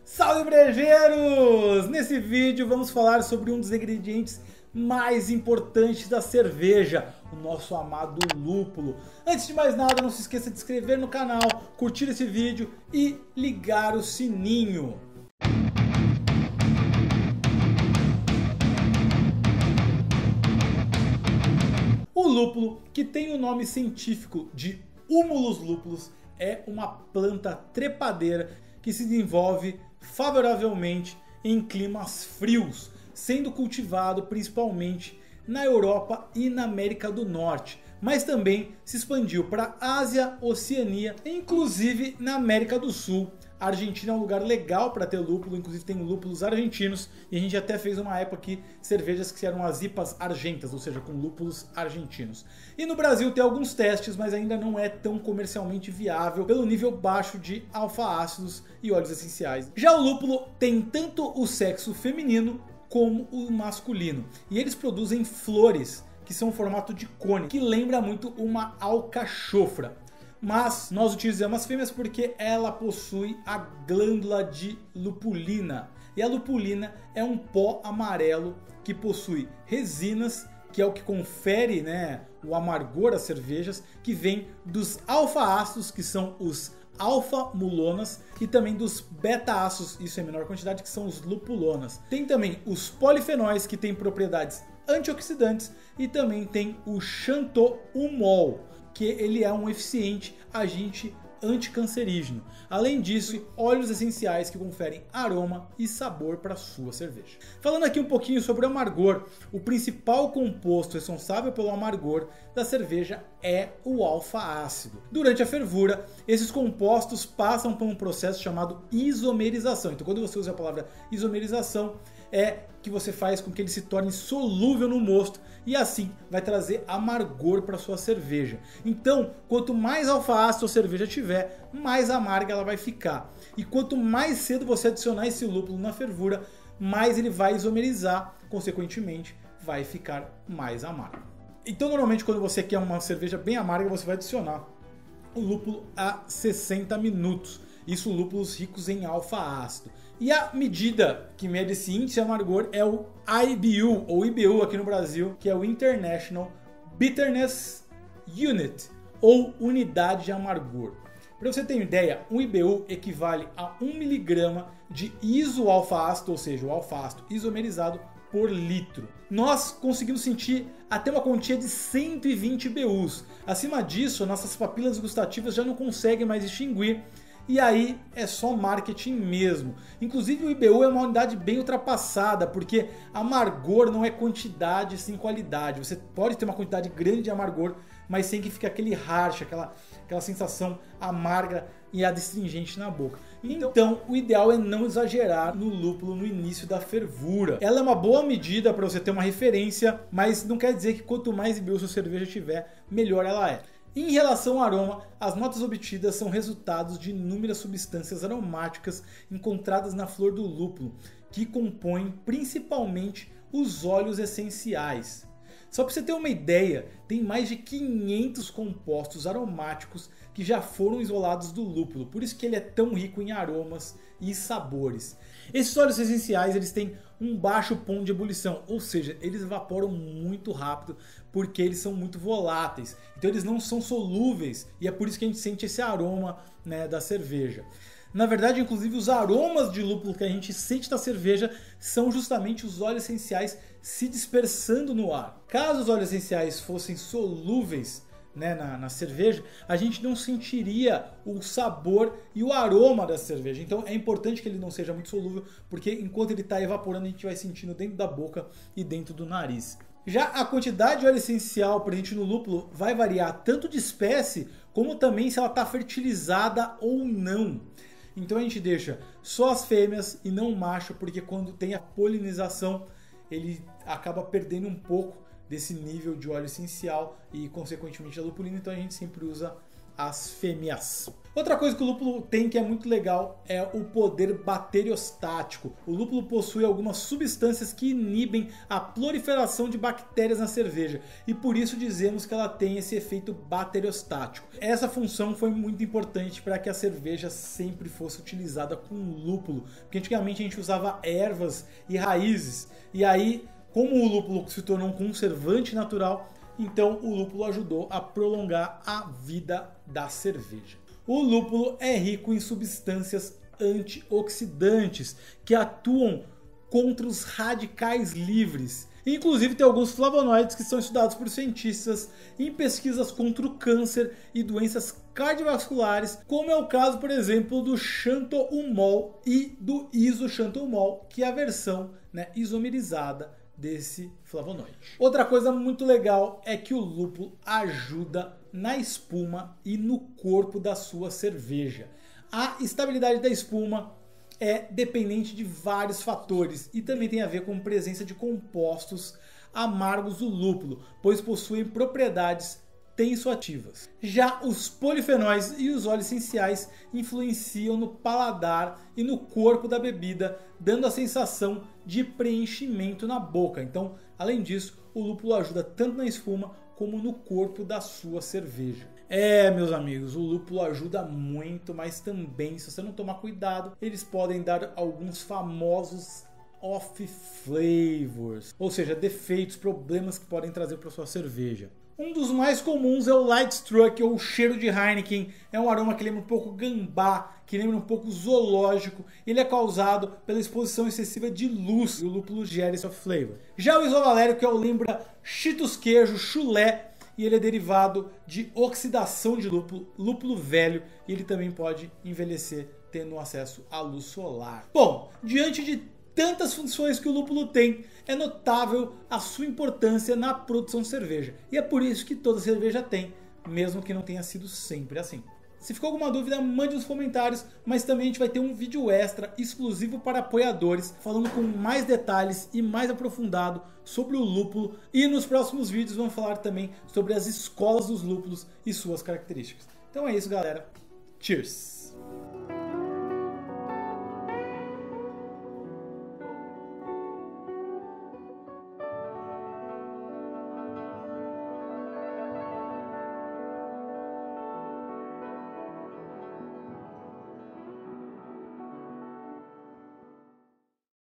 Salve brejeiros! Nesse vídeo vamos falar sobre um dos ingredientes mais importantes da cerveja, o nosso amado lúpulo. Antes de mais nada, não se esqueça de se inscrever no canal, curtir esse vídeo e ligar o sininho. O lúpulo, que tem o nome científico de Humulus lupulus, é uma planta trepadeira que se desenvolve favoravelmente em climas frios, sendo cultivado principalmente na Europa e na América do Norte, mas também se expandiu para a Ásia, Oceania e inclusive na América do Sul. A Argentina é um lugar legal para ter lúpulo, inclusive tem lúpulos argentinos, e a gente até fez uma época aqui cervejas que eram as IPAs argentas, ou seja, com lúpulos argentinos. E no Brasil tem alguns testes, mas ainda não é tão comercialmente viável pelo nível baixo de alfa-ácidos e óleos essenciais. Já o lúpulo tem tanto o sexo feminino como o masculino, e eles produzem flores que são em formato de cone, que lembra muito uma alcachofra. Mas nós utilizamos as fêmeas porque ela possui a glândula de lupulina. E a lupulina é um pó amarelo que possui resinas, que é o que confere, o amargor às cervejas, que vem dos alfa-ácidos, que são os alfa-mulonas, e também dos beta-ácidos, isso em menor quantidade, que são os lupulonas. Tem também os polifenóis, que têm propriedades antioxidantes, e também tem o xantoumol, que ele é um eficiente agente anticancerígeno. Além disso, óleos essenciais que conferem aroma e sabor para a sua cerveja. Falando aqui um pouquinho sobre o amargor, o principal composto responsável pelo amargor da cerveja é o alfa-ácido. Durante a fervura, esses compostos passam por um processo chamado isomerização. Então, quando você usa a palavra isomerização, é que você faz com que ele se torne solúvel no mosto e assim vai trazer amargor para sua cerveja. Então, quanto mais alfa-ácido a cerveja tiver, mais amarga ela vai ficar. E quanto mais cedo você adicionar esse lúpulo na fervura, mais ele vai isomerizar, consequentemente vai ficar mais amargo. Então, normalmente quando você quer uma cerveja bem amarga, você vai adicionar o lúpulo a 60 minutos. Isso lúpulos ricos em alfa-ácido. E a medida que mede esse índice de amargor é o IBU, ou IBU aqui no Brasil, que é o International Bitterness Unit, ou unidade de amargor. Para você ter uma ideia, um IBU equivale a 1 mg de iso-alfa-ácido, ou seja, o alfa-ácido isomerizado por litro. Nós conseguimos sentir até uma quantia de 120 IBUs. Acima disso, nossas papilas gustativas já não conseguem mais distinguir. E aí é só marketing mesmo. Inclusive o IBU é uma unidade bem ultrapassada, porque amargor não é quantidade sem qualidade. Você pode ter uma quantidade grande de amargor, mas sem que fique aquele harsh, aquela sensação amarga e adstringente na boca. Então o ideal é não exagerar no lúpulo no início da fervura. Ela é uma boa medida para você ter uma referência, mas não quer dizer que quanto mais IBU sua cerveja tiver, melhor ela é. Em relação ao aroma, as notas obtidas são resultados de inúmeras substâncias aromáticas encontradas na flor do lúpulo, que compõem principalmente os óleos essenciais. Só para você ter uma ideia, tem mais de 500 compostos aromáticos que já foram isolados do lúpulo, por isso que ele é tão rico em aromas e sabores. Esses óleos essenciais eles têm um baixo ponto de ebulição, ou seja, eles evaporam muito rápido porque eles são muito voláteis. Então eles não são solúveis e é por isso que a gente sente esse aroma, da cerveja. Na verdade, inclusive, os aromas de lúpulo que a gente sente da cerveja são justamente os óleos essenciais se dispersando no ar. Caso os óleos essenciais fossem solúveis, na cerveja, a gente não sentiria o sabor e o aroma da cerveja. Então é importante que ele não seja muito solúvel, porque enquanto ele está evaporando, a gente vai sentindo dentro da boca e dentro do nariz. Já a quantidade de óleo essencial presente no lúpulo vai variar tanto de espécie, como também se ela está fertilizada ou não. Então a gente deixa só as fêmeas e não o macho, porque quando tem a polinização, ele acaba perdendo um pouco desse nível de óleo essencial e consequentemente a lupulina, então a gente sempre usa as fêmeas. Outra coisa que o lúpulo tem que é muito legal é o poder bacteriostático. O lúpulo possui algumas substâncias que inibem a proliferação de bactérias na cerveja e por isso dizemos que ela tem esse efeito bacteriostático. Essa função foi muito importante para que a cerveja sempre fosse utilizada com lúpulo, porque antigamente a gente usava ervas e raízes e aí, como o lúpulo se tornou um conservante natural, então o lúpulo ajudou a prolongar a vida da cerveja. O lúpulo é rico em substâncias antioxidantes que atuam contra os radicais livres. Inclusive tem alguns flavonoides que são estudados por cientistas em pesquisas contra o câncer e doenças cardiovasculares, como é o caso, por exemplo, do xanthoumol e do isoxanthoumol, que é a versão isomerizada desse flavonoide. Outra coisa muito legal é que o lúpulo ajuda na espuma e no corpo da sua cerveja. A estabilidade da espuma é dependente de vários fatores e também tem a ver com a presença de compostos amargos do lúpulo, pois possuem propriedades tensoativas. Já os polifenóis e os óleos essenciais influenciam no paladar e no corpo da bebida, dando a sensação de preenchimento na boca. Então, além disso, o lúpulo ajuda tanto na espuma como no corpo da sua cerveja. Meus amigos, o lúpulo ajuda muito, mas também, se você não tomar cuidado, eles podem dar alguns famosos off flavors, ou seja, defeitos, problemas que podem trazer para sua cerveja. Um dos mais comuns é o Light Struck, ou o cheiro de Heineken. É um aroma que lembra um pouco gambá, que lembra um pouco zoológico. Ele é causado pela exposição excessiva de luz e o lúpulo gera esse off-flavor. Já o isovalérico, que lembra Cheetos queijo, chulé, e ele é derivado de oxidação de lúpulo velho, e ele também pode envelhecer tendo acesso à luz solar. Bom, diante de tantas funções que o lúpulo tem, é notável a sua importância na produção de cerveja. E é por isso que toda cerveja tem, mesmo que não tenha sido sempre assim. Se ficou alguma dúvida, mande nos comentários, mas também a gente vai ter um vídeo extra exclusivo para apoiadores, falando com mais detalhes e mais aprofundado sobre o lúpulo. E nos próximos vídeos vamos falar também sobre as escolas dos lúpulos e suas características. Então é isso, galera. Cheers!